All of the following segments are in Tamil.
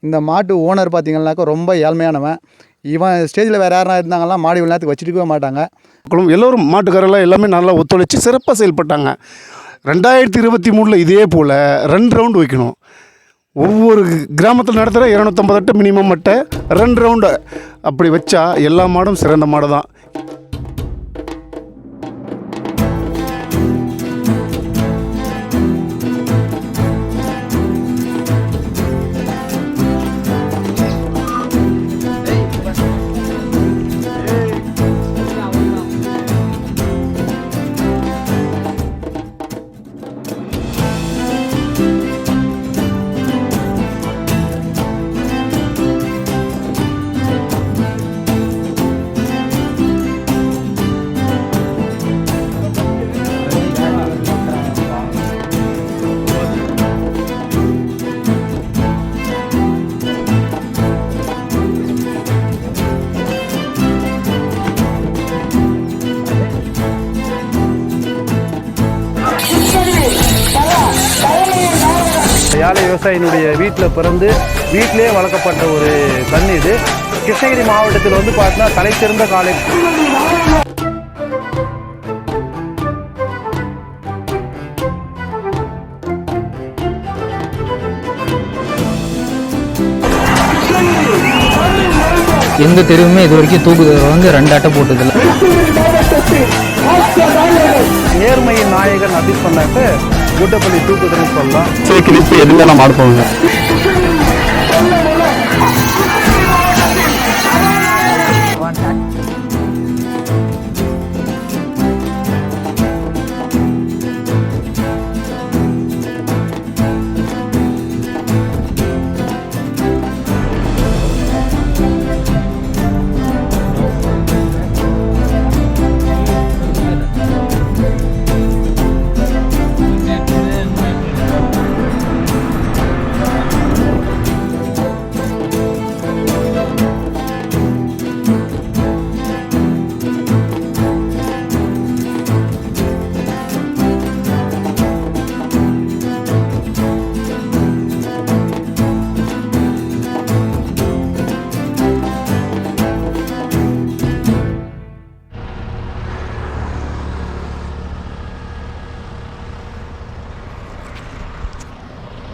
இந்த மாட்டு ஓனர் பார்த்திங்கன்னாக்கா ரொம்ப ஏழ்மையானவன். இவன் ஸ்டேஜில் வேறு யாருனா இருந்தாங்கன்னா மாடு இவ்வளோ நேரத்துக்கு வச்சுருக்கவே மாட்டாங்க. எல்லோரும் மாட்டுக்காரெல்லாம் எல்லாமே நல்லா ஒத்துழைச்சி சிறப்பாக செயல்பட்டாங்க. 2023 இதே போல் 2 ரவுண்டு வைக்கணும். ஒவ்வொரு கிராமத்தில் நடத்துகிற 258 மினிமம் மட்டை 2 ரவுண்டு அப்படி வச்சா எல்லா மாடும் சிறந்த மாடு தான். யாழை விவசாயினுடைய வீட்டில் பிறந்து வீட்டிலே வளர்க்கப்பட்ட ஒரு கன்று இது. கிருஷ்ணகிரி மாவட்டத்தில் வந்து பார்த்தீங்கன்னா தலை சிறந்த காளை. எந்த தெருவுமே இது வரைக்கும் தூக்குதலை வந்து 2 அட்டை போட்டதில்லை. நேர்மையின் நாயகன் அப்படின்னு சொன்னாக்க குட்டப்பள்ளி தூக்குதல்னு சொல்லலாம். கிளிப்பு எதுவும் நம்ம ஆடுப்போங்க.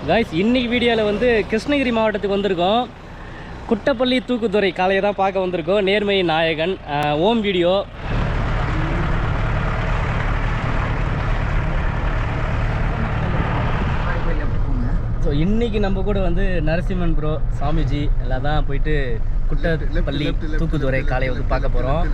கைஸ், இன்னைக்கு வீடியோவில் வந்து கிருஷ்ணகிரி மாவட்டத்துக்கு வந்திருக்கோம். குட்டப்பள்ளி தூக்குதுறை காளையை தான் பார்க்க வந்திருக்கோம். நேர்மை நாயகன் ஓம் வீடியோ. ஸோ இன்றைக்கி நம்ம கூட வந்து நரசிம்மன் ப்ரோ, சாமிஜி எல்லாம் தான் போயிட்டு குட்டப்பள்ளி தூக்குதுறை காளையை வந்து பார்க்க போகிறோம்.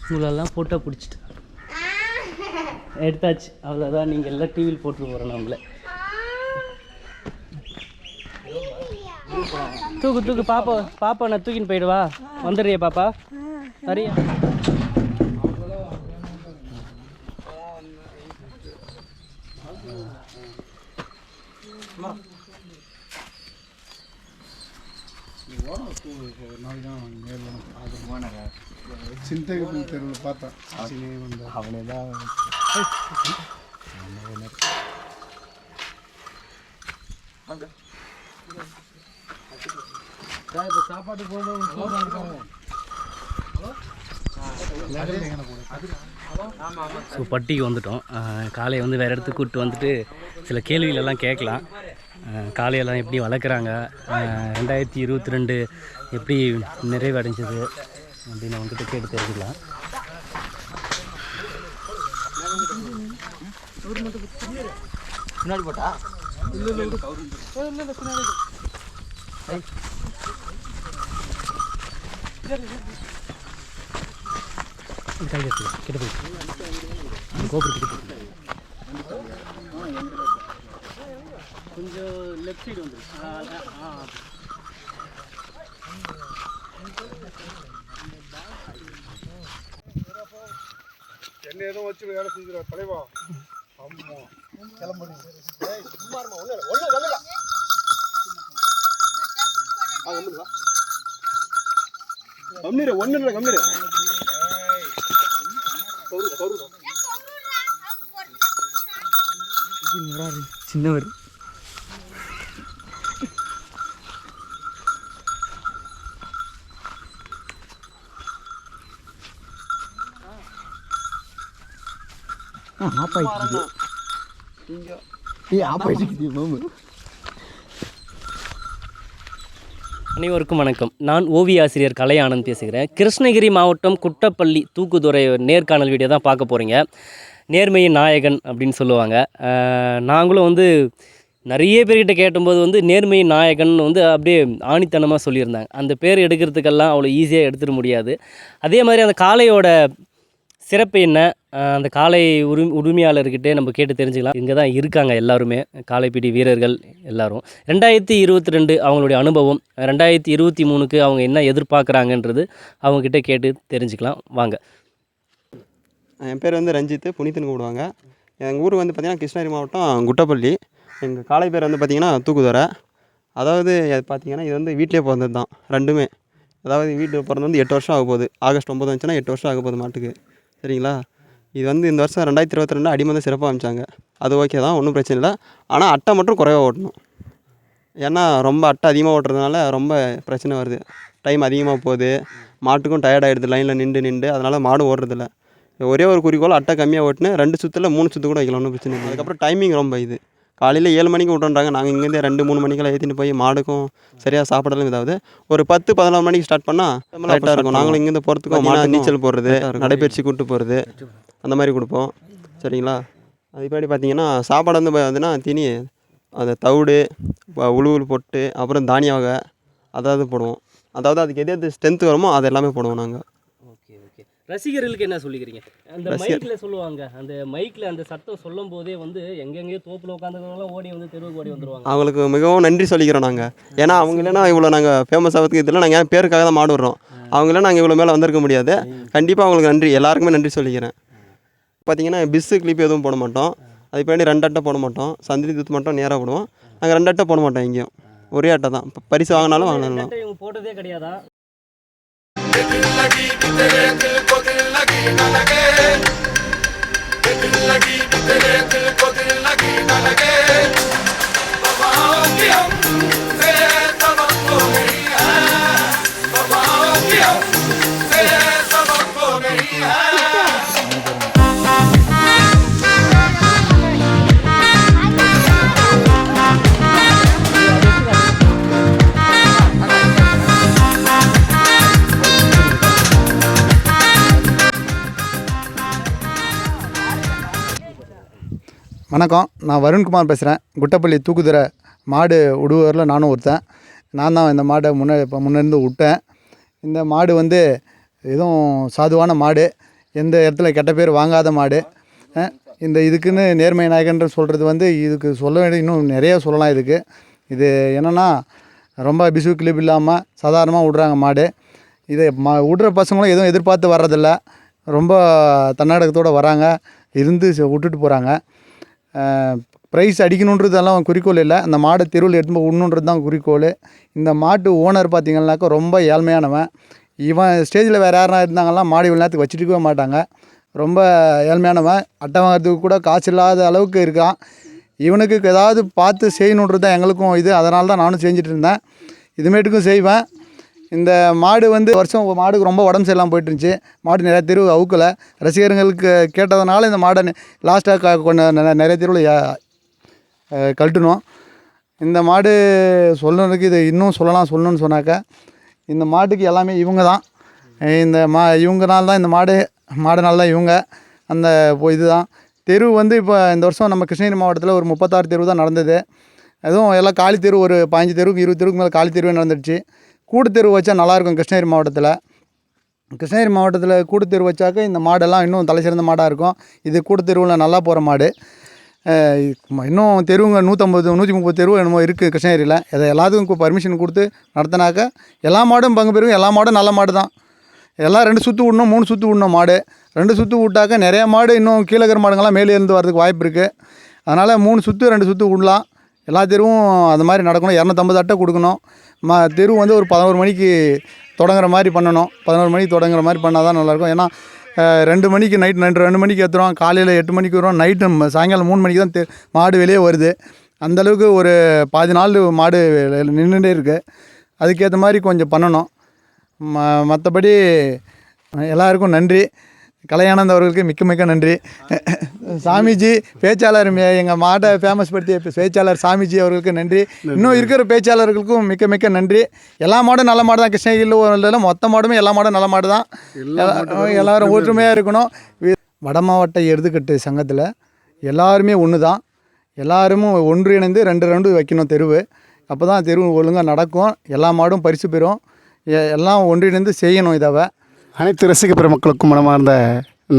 உங்களெல்லாம் ஃபோட்டோ பிடிச்சிட்டு எடுத்தாச்சு, அவ்வளோதான். நீங்கள் எல்லாம் டிவியில் போட்டு போகிறோம். நம்மளை தூக்கு பாப்பா நான் தூக்கின்னு போயிடுவா. வந்துடுறியா பாப்பா? சரியா? சிந்தைக்கு தெருவில் பார்த்தேன். அவனே தான் சாப்பாடு ஸோ பட்டிக்கு வந்துட்டோம். காளையை வந்து வேறு இடத்துக்கு கூப்பிட்டு வந்துட்டு சில கேள்விகளெல்லாம் கேட்கலாம். காளையெல்லாம் எப்படி வளர்க்குறாங்க, 2022 எப்படி நிறைவடைஞ்சது அப்படின்னு வந்துட்டு கேட்டு தெரிஞ்சுக்கலாம். முன்னாடி போட்டா கிட்ட போய் கோபுரம் கிட்ட கொஞ்சம் லெஃப்ட் சைடு வந்துடும். என்ன எதுவும் வச்சு வேலை செஞ்சுருவா தலைவா. ஆமாம் கிளம்பு. ஒன்று கம்மிடு சின்னவர் ஆப்பாயிட்டு அனைவருக்கும் வணக்கம். நான் ஓவிய ஆசிரியர் கலை ஆனந்த் பேசுகிறேன். கிருஷ்ணகிரி மாவட்டம் குட்டப்பள்ளி தூக்குதுறை நேர்காணல் வீடியோ தான் பார்க்க போகிறீங்க. நேர்மையின் நாயகன் அப்படின்னு சொல்லுவாங்க. நாங்களும் வந்து நிறைய பேர்கிட்ட கேட்டும்போது வந்து நேர்மையின் நாயகன் வந்து அப்படியே ஆணித்தனமாக சொல்லியிருந்தாங்க. அந்த பேர் எடுக்கிறதுக்கெல்லாம் அவ்வளோ ஈஸியாக எடுத்துட முடியாது. அதே மாதிரி அந்த காளையோட சிறப்பு என்ன, அந்த காளை உரிமையாளர்கிட்டே நம்ம கேட்டு தெரிஞ்சுக்கலாம். இங்கே தான் இருக்காங்க எல்லாருமே, காளைப்பிடி வீரர்கள் எல்லாரும். 2022 அவங்களுடைய அனுபவம், 2023க்கு அவங்க என்ன எதிர்பார்க்குறாங்கன்றது அவங்கக்கிட்ட கேட்டு தெரிஞ்சுக்கலாம். வாங்க. என் பேர் வந்து ரஞ்சித், புனித்துன்னு கூப்பிடுவாங்க. எங்கள் ஊர் வந்து பார்த்திங்கன்னா கிருஷ்ணகிரி மாவட்டம் குட்டப்பள்ளி. எங்கள் காளை பேர் வந்து பார்த்திங்கன்னா தூக்குதுறை. அதாவது பார்த்திங்கன்னா இது வந்து வீட்டிலே பிறந்தது தான் ரெண்டுமே. அதாவது வீட்டில் பிறந்து வந்து 8 வருஷம் ஆக போகுது. ஆகஸ்ட் 9 வந்துச்சுன்னா 8 வருஷம் ஆக போகுது மாட்டுக்கு. சரிங்களா? இது வந்து இந்த வருஷம் 2022 அடிமந்தம் சிறப்பாக அமைச்சாங்க. அது ஓகே தான், ஒன்றும் பிரச்சனை இல்லை. ஆனால் அட்டை மட்டும் குறைவாக ஓட்டணும். ஏன்னா ரொம்ப அட்டை அதிகமாக ஓட்டுறதுனால ரொம்ப பிரச்சனை வருது. டைம் அதிகமாக போகுது, மாட்டுக்கும் டயர்டாகிடுது லைனில் நின்று. அதனால் மாடும் ஓடுறதில்ல. ஒரே ஒரு குறிக்கோள், அட்டை கம்மியாக ஓட்டுன்னு 2 சுற்றில் 3 சுற்று கூட வைக்கலாம், ஒன்றும் பிரச்சனை இல்லை. அதுக்கப்புறம் டைமிங் ரொம்ப இது. காலையில் 7 மணிக்கு விட்டுறாங்க. நாங்கள் இங்கேருந்தே 2-3 மணிக்கெல்லாம் ஏற்றிட்டு போய் மாடுக்கும் சரியாக சாப்பிடலாம். இதாவது ஒரு 10-11 மணிக்கு ஸ்டார்ட் பண்ணால் கரெக்டாக இருக்கும். நாங்களும் இங்கேருந்து போகிறதுக்கும் மாடு நீச்சல் போடுறது, நடைபயிற்சி கூப்பிட்டு போகிறது, அந்த மாதிரி கொடுப்போம். சரிங்களா? அதுபடி பார்த்தீங்கன்னா சாப்பாடு வந்து பார்த்தீங்கன்னா தீனி, அந்த தவிடு, உழுவுல் போட்டு, அப்புறம் தானிய வகை அதாவது போடுவோம். அதாவது அதுக்கு எது ஸ்ட்ரென்த்து வருமோ அது எல்லாமே போடுவோம் நாங்கள். ரசிகர்களுக்கு என்ன சொல்லிக்கிறீங்க? அந்த மைக்கில் சொல்லுவாங்க, அந்த மைக்கில் அந்த சத்தம் சொல்லும் போதே வந்து எங்கெங்கேயோ தோப்பில் உட்காந்துக்கிறவங்களாம் ஓடி வந்து தெருவுக்கு ஓடி வந்துடுவாங்க. அவங்களுக்கு மிகவும் நன்றி சொல்லிக்கிறோம் நாங்கள். ஏன்னா அவங்க இல்லைன்னா இவ்வளோ நாங்கள் ஃபேமஸ் ஆகிறதுக்கு இதில் நாங்கள் ஏன் பேருக்காக தான் மாடு விடுறோம். அவங்கள நாங்கள் இவ்வளோ மேலே வந்திருக்க முடியாது. கண்டிப்பாக அவங்களுக்கு நன்றி, எல்லாருக்குமே நன்றி சொல்லிக்கிறேன். பார்த்தீங்கன்னா பிஸ்ஸு கிளிப் எதுவும் போட மாட்டோம். அதுக்கு பின்னாடி 2 அட்டை போட மாட்டோம். சந்திரி தூத்து மட்டும் நேராக போடுவோம். நாங்கள் 2 அட்டை போட மாட்டோம் எங்கேயும். ஒரே அட்டை தான். பரிசு வாங்கினாலும் வாங்கினாலும் இவங்க போட்டதே கிடையாதா? வணக்கம், நான் வருண்குமார் பேசுகிறேன். குட்டப்பள்ளி தூக்குதுறை மாடு விடுவரில் நானும் ஒருத்தன். நான் தான் இந்த மாடை முன்னேருந்து விட்டேன். இந்த மாடு வந்து எதுவும் சாதுவான மாடு, எந்த இடத்துல கெட்ட பேர் வாங்காத மாடு. இதுக்குன்னு நேர்மை நாயகன்ற சொல்கிறது வந்து இதுக்கு சொல்ல வேண்டிய இன்னும் நிறைய சொல்லலாம். இது என்னென்னா ரொம்ப பிசு கிளிப் இல்லாமல் சாதாரணமாக விட்றாங்க மாடு. இதை விட்ற பசங்களும் எதுவும் எதிர்பார்த்து வர்றதில்ல, ரொம்ப தன்னடக்கத்தோடு வராங்க, இருந்து விட்டுட்டு போகிறாங்க. ப்ரைஸ் அடிக்கணுன்றதெல்லாம் குறிக்கோள் இல்லை, அந்த மாடை தெருவில் எடுத்து விடணுன்றது தான் குறிக்கோள். இந்த மாட்டு ஓனர் பார்த்திங்கன்னாக்கா ரொம்ப ஏழ்மையானவன். இவன் ஸ்டேஜில் வேறு யாருனா இருந்தாங்கன்னா மாடு இவ்வளோ நேரத்துக்கு வச்சுருக்கவே மாட்டாங்க. ரொம்ப ஏழ்மையானவன், அட்டை வாங்கிறதுக்கு கூட காசு இல்லாத அளவுக்கு இருக்கான். இவனுக்கு ஏதாவது பார்த்து செய்யணுன்றது தான் எங்களுக்கும் இது. அதனால தான் நானும் செஞ்சுட்டு இருந்தேன், இதுமேட்டுக்கும் செய்வேன். இந்த மாடு வந்து வருஷம் மாடுக்கு ரொம்ப உடம்பு சரியில்லாமல் போயிட்டுருந்துச்சு. மாடு நிறையா தெருவு அவுக்கலை. ரசிகர்களுக்கு கேட்டதுனால இந்த மாடை லாஸ்ட்டாக கொஞ்சம் நிறைய தெருவில் கழட்டணும். இந்த மாடு சொல்லணுக்கு இது இன்னும் சொல்லணும்னு சொன்னாக்கா, இந்த மாட்டுக்கு எல்லாமே இவங்க தான். இவங்கனால தான் இந்த மாடுனால தான் இவங்க அந்த இதுதான் தெரு வந்து. இப்போ இந்த வருஷம் நம்ம கிருஷ்ணகிரி மாவட்டத்தில் ஒரு 36 தெருவு தான் நடந்தது. அதுவும் எல்லாம் காலி தெரு, ஒரு 15 தெருவுக்கு 20 தெருவுக்கு மேலே காலி தெருவே நடந்துடுச்சு. கூடு தெரு வச்சா நல்லாயிருக்கும் கிருஷ்ணகிரி மாவட்டத்தில். கூடு தெரு வச்சாக்க இந்த மாடெல்லாம் இன்னும் தலை சிறந்த மாடாக இருக்கும். இது கூடு தெருவில் நல்லா போகிற மாடு. இன்னும் தெருவுங்க 150-130 தெருவு என்னமோ இருக்குது கிருஷ்ணகிரியில். அதை எல்லாத்துக்கும் பர்மிஷன் கொடுத்து நடத்தினாக்க எல்லா மாடும் பங்கு பெறும். எல்லா மாடும் நல்ல மாடு தான். எல்லாம் 2 சுற்று விடணும் 3 சுற்று விடணும் மாடு. 2 சுற்று விட்டாக்க நிறைய மாடு இன்னும் கீழே இருக்கிற மாடுங்கள்லாம் மேலே இருந்து வரதுக்கு வாய்ப்பு இருக்குது. அதனால் 3 சுற்று 2 சுற்று விடலாம். எல்லா தெருவும் அந்த மாதிரி நடக்கணும். 250 அட்டை கொடுக்கணும். தெரு வந்து ஒரு 11 மணிக்கு தொடங்குற மாதிரி பண்ணணும். 11 மணிக்கு தொடங்குற மாதிரி பண்ணால் தான் நல்லாயிருக்கும். ஏன்னா 2 மணிக்கு நைட் 2 மணிக்கு ஏற்றுறோம், காலையில் 8 மணிக்கு வரும், நைட்டு சாயங்காலம் 3 மணிக்கு தான் மாடு வெளியே வருது. அந்தளவுக்கு ஒரு பாதி நாள் மாடு நின்றுட்டே இருக்குது. அதுக்கேற்ற மாதிரி கொஞ்சம் பண்ணணும். மற்றபடி எல்லாருக்கும் நன்றி. கலையானந்த் அவர்களுக்கு மிக்க நன்றி. சாமிஜி பேச்சாளர் எங்கள் மாட்டை ஃபேமஸ் படுத்திய பேச்சாளர் சாமிஜி அவர்களுக்கு நன்றி. இன்னும் இருக்கிற பேச்சாளர்களுக்கும் மிக்க நன்றி. எல்லா மாடும் நல்ல மாடு தான். கிருஷ்ணகிரியில் மொத்த மாடுமே எல்லா மாடும் நல்ல மாடு தான். எல்லோரும் ஒற்றுமையாக இருக்கணும். வட மாவட்ட எருதுக்கட்டு சங்கத்தில் எல்லாருமே ஒன்று தான். எல்லாருமே ஒன்றிணைந்து 2 ரவுண்டு வைக்கணும் தெருவு. அப்போ தான் தெருவு ஒழுங்காக நடக்கும். எல்லா மாடும் பரிசு பெறும். எல்லாம் ஒன்றிணைந்து செய்யணும். இதை அனைத்து ரசிக பெருமக்களுக்கும் மனமார்ந்த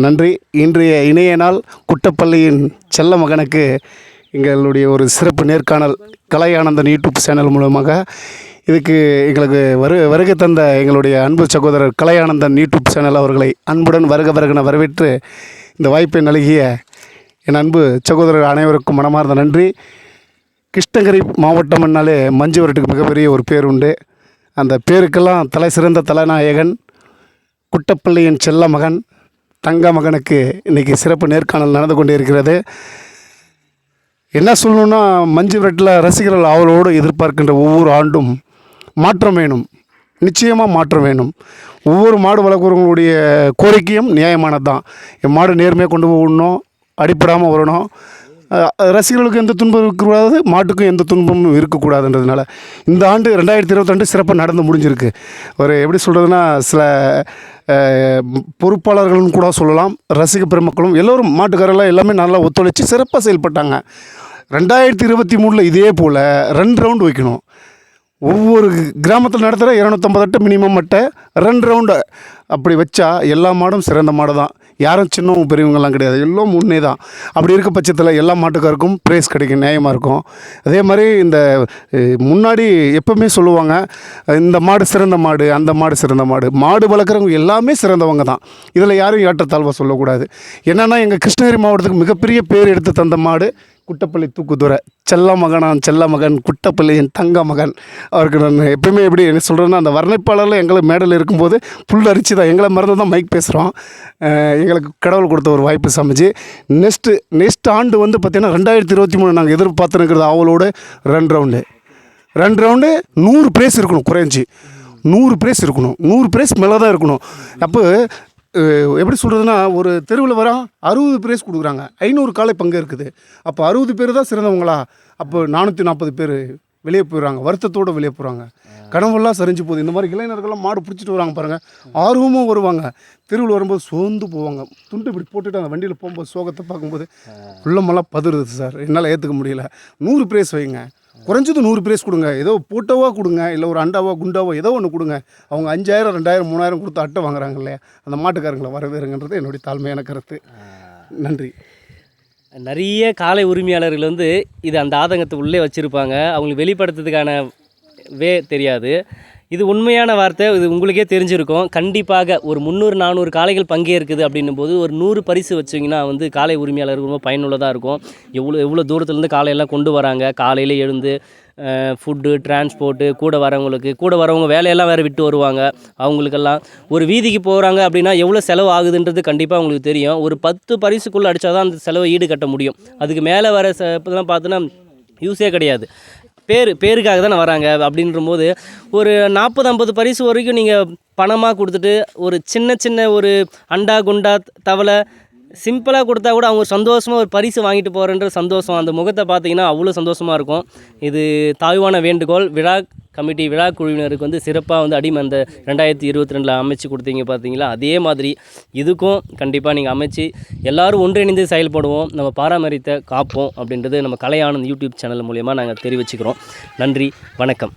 நன்றி. இன்றைய இணைய நாள் குட்டப்பள்ளியின் செல்ல மகனுக்கு எங்களுடைய ஒரு சிறப்பு நேர்காணல் கலையானந்தன் யூடியூப் சேனல் மூலமாக. இதுக்கு எங்களுக்கு வருகை தந்த எங்களுடைய அன்பு சகோதரர் கலையானந்தன் யூடியூப் சேனல் அவர்களை அன்புடன் வருகன வரவேற்று இந்த வாய்ப்பை நல்கிய என் அன்பு சகோதரர் அனைவருக்கும் மனமார்ந்த நன்றி. கிருஷ்ணகிரி மாவட்டம் என்னாலே மஞ்சு விரட்டுக்கு மிகப்பெரிய ஒரு பேர் உண்டு. அந்த பேருக்கெல்லாம் தலை சிறந்த தலைநாயகன் குட்டப்பள்ளியின் செல்ல மகன் தங்க மகனுக்கு இன்றைக்கி சிறப்பு நேர்காணல் நடந்து கொண்டே இருக்கிறது. என்ன சொல்லணுன்னா, மஞ்சு விரட்டில் ரசிகர்கள் ஆவலோடு எதிர்பார்க்கின்ற ஒவ்வொரு ஆண்டும் மாற்றம் வேணும். நிச்சயமாக மாற்றம் வேணும். ஒவ்வொரு மாடு வளர்க்குறவங்களுடைய கோரிக்கையும் நியாயமானது தான். என் மாடு நேர்மையாக கொண்டு போகணும், அடிப்படாமல் வரணும், ரசிகர்களுக்கு எந்த துன்பம் இருக்கக்கூடாது, மாட்டுக்கும் எந்த துன்பமும் இருக்கக்கூடாதுன்றதுனால இந்த ஆண்டு 2022 சிறப்பாக நடந்து முடிஞ்சிருக்கு. ஒரு எப்படி சொல்கிறதுனா, சில பொறுப்பாளர்கள்னு கூட சொல்லலாம், ரசிக பெருமக்களும் எல்லோரும் மாட்டுக்காரெல்லாம் எல்லாமே நல்லா ஒத்துழைச்சி சிறப்பாக செயல்பட்டாங்க. 2023 இதே போல் 2 ரவுண்டு வைக்கணும். ஒவ்வொரு கிராமத்தில் நடத்துகிற 250 அட்டை மினிமம் அட்டை 2 ரவுண்டு அப்படி வச்சா எல்லா மாடும் சிறந்த மாடு தான். யாரும் சின்னவங்க பெரியவங்கெல்லாம் கிடையாது, எல்லாம் முன்னே தான். அப்படி இருக்க பட்சத்தில் எல்லா மாட்டுக்காருக்கும் ப்ரைஸ் கிடைக்கும், நியாயமாக இருக்கும். அதே மாதிரி இந்த முன்னாடி எப்போவுமே சொல்லுவாங்க, இந்த மாடு சிறந்த மாடு, அந்த மாடு சிறந்த மாடு. மாடு வளர்க்குறவங்க எல்லாமே சிறந்தவங்க தான். இதில் யாரும் ஏற்றத்தாழ்வாக சொல்லக்கூடாது. என்னென்னா, எங்கள் கிருஷ்ணகிரி மாவட்டத்துக்கு மிகப்பெரிய பேர் எடுத்து தந்த மாடு குட்டப்பள்ளி தூக்குதுறை செல்ல மகன் குட்டப்பள்ளியின் தங்க மகன். அவருக்கு நான் எப்போயுமே எப்படி என்ன சொல்கிறேன்னா, அந்த வர்ணைப்பாளரில் எங்களை மேடல் இருக்கும்போது புல் அரிச்சு தான் எங்களை மறந்து தான் மைக் பேசுகிறோம். எங்களுக்கு கடவுள் கொடுத்த ஒரு வாய்ப்பு சமைச்சு நெக்ஸ்ட் ஆண்டு வந்து பார்த்திங்கன்னா 2023 நாங்கள் எதிர்பார்த்துருக்கிறது அவளோட 2 ரவுண்டு 100 ப்ரைஸ் இருக்கணும். குறைஞ்சி 100 ப்ரைஸ் இருக்கணும். 100 ப்ரைஸ் மேலே தான் இருக்கணும். அப்போ எப்படி சொல்கிறதுனா, ஒரு தெருவில் வர 60 ப்ரைஸ் கொடுக்குறாங்க, 500 காலை பங்கு இருக்குது. அப்போ 60 பேர் தான் சிறந்தவங்களா? அப்போ 440 பேர் வெளியே போயிடுறாங்க, வருத்தத்தோடு வெளியே போகிறாங்க. கனவெல்லாம் சரிஞ்சு போகுது. இந்த மாதிரி இளைஞர்கள்லாம் மாடு பிடிச்சிட்டு வராங்க பாருங்கள், ஆர்வமும் வருவாங்க. தெருவில் வரும்போது சோர்ந்து போவாங்க. துண்டு இப்படி போட்டுட்டு அந்த வண்டியில் போகும்போது சோகத்தை பார்க்கும்போது உள்ளமெல்லாம் பதறுது. சார், என்னால் ஏற்றுக்க முடியல. 100 ப்ரைஸ் வைங்க, குறைஞ்சது 100 ப்ரைஸ் கொடுங்க. ஏதோ போட்டோவாக கொடுங்க, இல்லை ஒரு அண்டாவோ குண்டாவோ ஏதோ ஒன்று கொடுங்க. அவங்க 5000 2000 3000 கொடுத்து அட்டை வாங்குறாங்க இல்லையா, அந்த மாட்டுக்காரங்களை வரவேறுங்கன்றது என்னுடைய தாழ்மையான கருத்து. நன்றி. நிறைய காளை உரிமையாளர்கள் வந்து இது அந்த ஆதங்கத்தை உள்ளே வச்சுருப்பாங்க. அவங்களுக்கு வெளிப்படுத்துறதுக்கான தெரியாது. இது உண்மையான வார்த்தை, இது உங்களுக்கே தெரிஞ்சிருக்கும். கண்டிப்பாக ஒரு 300-400 காளைகள் பங்கேற்குது அப்படின்னும் போது ஒரு 100 பரிசு வச்சிங்கன்னா வந்து காளை உரிமையாளர்கள் ரொம்ப பயனுள்ளதாக இருக்கும். எவ்வளோ தூரத்துலேருந்து காளையெல்லாம் கொண்டு வராங்க. காலையில் எழுந்து ஃபுட்டு, டிரான்ஸ்போர்ட்டு, கூட வரவங்க வேலையெல்லாம் வேறு விட்டு வருவாங்க. அவங்களுக்கெல்லாம் ஒரு வீதிக்கு போகிறாங்க அப்படின்னா எவ்வளோ செலவு ஆகுதுன்றது கண்டிப்பாக அவங்களுக்கு தெரியும். ஒரு 10 பரிசுக்குள்ளே அடித்தா தான் அந்த செலவை ஈடு கட்ட முடியும். அதுக்கு மேலே வர இப்போலாம் பார்த்தோன்னா யூஸே கிடையாது. பேருக்காக தானே வராங்க. அப்படின்றபோது ஒரு 40-50 பரிசு வரைக்கும் நீங்கள் பணமாக கொடுத்துட்டு ஒரு சின்ன ஒரு அண்டா குண்டா தவளை சிம்பிளாக கொடுத்தா கூட அவங்க சந்தோஷமாக ஒரு பரிசு வாங்கிட்டு போகிறன்ற சந்தோஷம், அந்த முகத்தை பார்த்தீங்கன்னா அவ்வளோ சந்தோஷமாக இருக்கும். இது தாழ்வான வேண்டுகோள். விழா குழுவினருக்கு வந்து சிறப்பாக வந்து அடிமை அந்த 2022 அமைச்சு கொடுத்தீங்க பார்த்தீங்களா, அதே மாதிரி இதுக்கும் கண்டிப்பாக நீங்கள் அமைச்சு எல்லோரும் ஒன்றிணைந்து செயல்படுவோம், நம்ம பாரம்பரியத்தை காப்போம் அப்படின்றது நம்ம கலையானந்த் யூடியூப் சேனல் மூலயமா நாங்கள் தெரிவிச்சுக்கிறோம். நன்றி, வணக்கம்.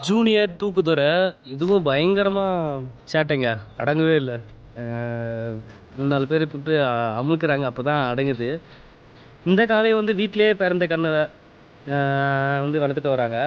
ஜூனியர் தூக்குதுறை இதுவும் பயங்கரமாக சேட்டைங்க, அடங்கவே இல்லை. 3-4 பேர் கூப்பிட்டு அமுக்குறாங்க, அப்போ தான் அடங்குது. இந்த காளை வந்து வீட்டிலேயே பிறந்த கண்ணை வந்து வளர்த்துட்டு வராங்க.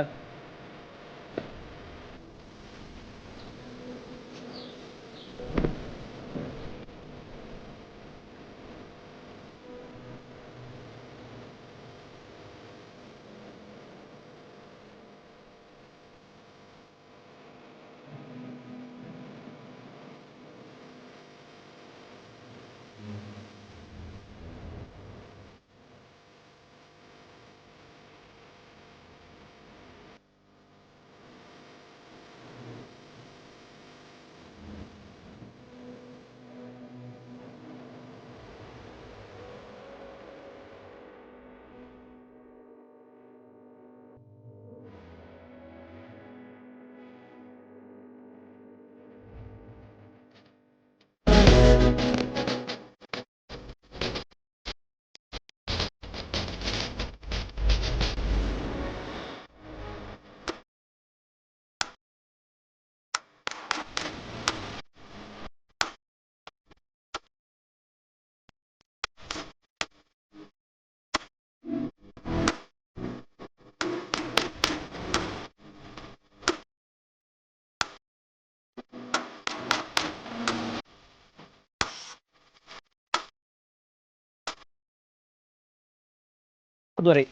தூக்குதுவரை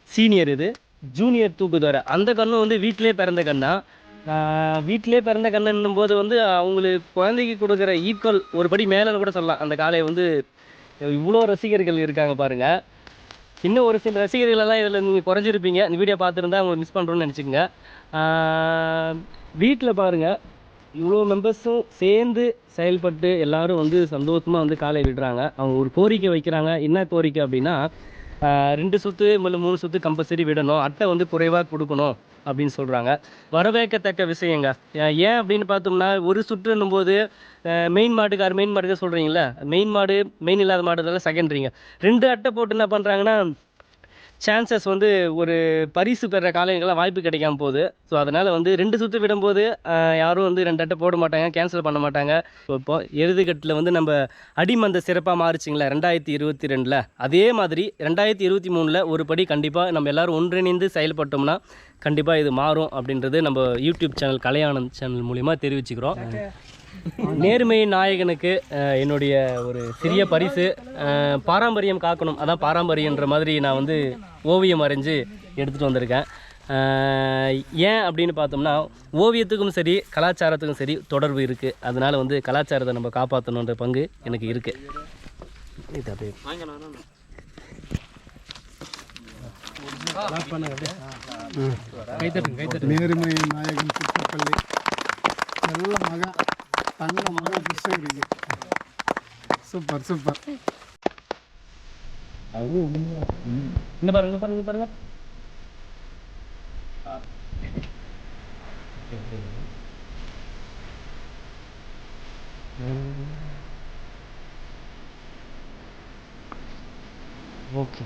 சீனியர் இது, ஜூனியர் தூக்குதுவரை. அந்த கண்ணும் வந்து வீட்டிலே பிறந்த கண்ணா. வீட்டிலே பிறந்த கண்ணுன்னும் போது வந்து அவங்களுக்கு குழந்தைக்கு கொடுக்குற ஈக்குவல் ஒரு படி மேலேன்னு கூட சொல்லலாம். அந்த காளையை வந்து இவ்வளோ ரசிகர்கள் இருக்காங்க பாருங்கள். இன்னும் ஒரு சில ரசிகர்களெல்லாம் இதில் நீங்கள் குறைஞ்சிருப்பீங்க. இந்த வீடியோ பார்த்துருந்தா அவங்க மிஸ் பண்ணுறோன்னு நினச்சிக்கோங்க. வீட்டில் பாருங்கள், இவ்வளோ மெம்பர்ஸும் சேர்ந்து செயல்பட்டு எல்லாரும் வந்து சந்தோஷமாக வந்து காளை விடுறாங்க. அவங்க ஒரு கோரிக்கை வைக்கிறாங்க. என்ன கோரிக்கை அப்படின்னா, 2 சுற்று இல்லை 3 சுற்று கம்பல்சரி விடணும், அட்டை வந்து குறைவாக கொடுக்கணும் அப்படின்னு சொல்கிறாங்க. வரவேற்கத்தக்க விஷயங்க. ஏன் அப்படின்னு பார்த்தோம்னா, ஒரு சுற்றுன்னும் போது மெயின் மாட்டுக்கு சொல்கிறீங்கள, மெயின் மாடு மெயின் இல்லாத மாடுனால செகண்ட்ரிங்க 2 அட்டை போட்டு என்ன பண்ணுறாங்கன்னா, சான்சஸ் வந்து ஒரு பரிசு பெற காளைகளுக்கெல்லாம் வாய்ப்பு கிடைக்காம போகுது. ஸோ அதனால் வந்து 2 சுற்று விடும்போது யாரும் வந்து 2 அட்டை போட மாட்டாங்க, கேன்சல் பண்ண மாட்டாங்க. இப்போ இறுதிக்கட்டில் வந்து நம்ம அடிமந்த சிறப்பாக மாறிச்சிங்களா 2022ல், அதே மாதிரி 2023ல் ஒரு படி கண்டிப்பாக நம்ம எல்லோரும் ஒன்றிணைந்து செயல்பட்டோம்னா கண்டிப்பாக இது மாறும் அப்படின்றது நம்ம யூடியூப் சேனல் கலையானந்த் சேனல் மூலிமா தெரிவிச்சுக்கிறோம். நேர்மை நாயகனுக்கு என்னுடைய ஒரு சிறிய பரிசு. பாரம்பரியம் காக்கணும், அதான் பாரம்பரியன்ற மாதிரி நான் வந்து ஓவியம் வரைஞ்சி எடுத்துகிட்டு வந்திருக்கேன். ஏன் அப்படின்னு பார்த்தோம்னா, ஓவியத்துக்கும் சரி கலாச்சாரத்துக்கும் சரி தொடர்பு இருக்குது. அதனால் வந்து கலாச்சாரத்தை நம்ம காப்பாற்றணுன்ற பங்கு எனக்கு இருக்குது. இது அப்படியே நேர்மை நாயகன் குட்டப்பள்ளி நல்ல மகன், தங்க மகன் கிருஷ்ணகிரிக்கு. Super super. இந்த பாருங்க பாருங்க பாருங்க. ஓகே.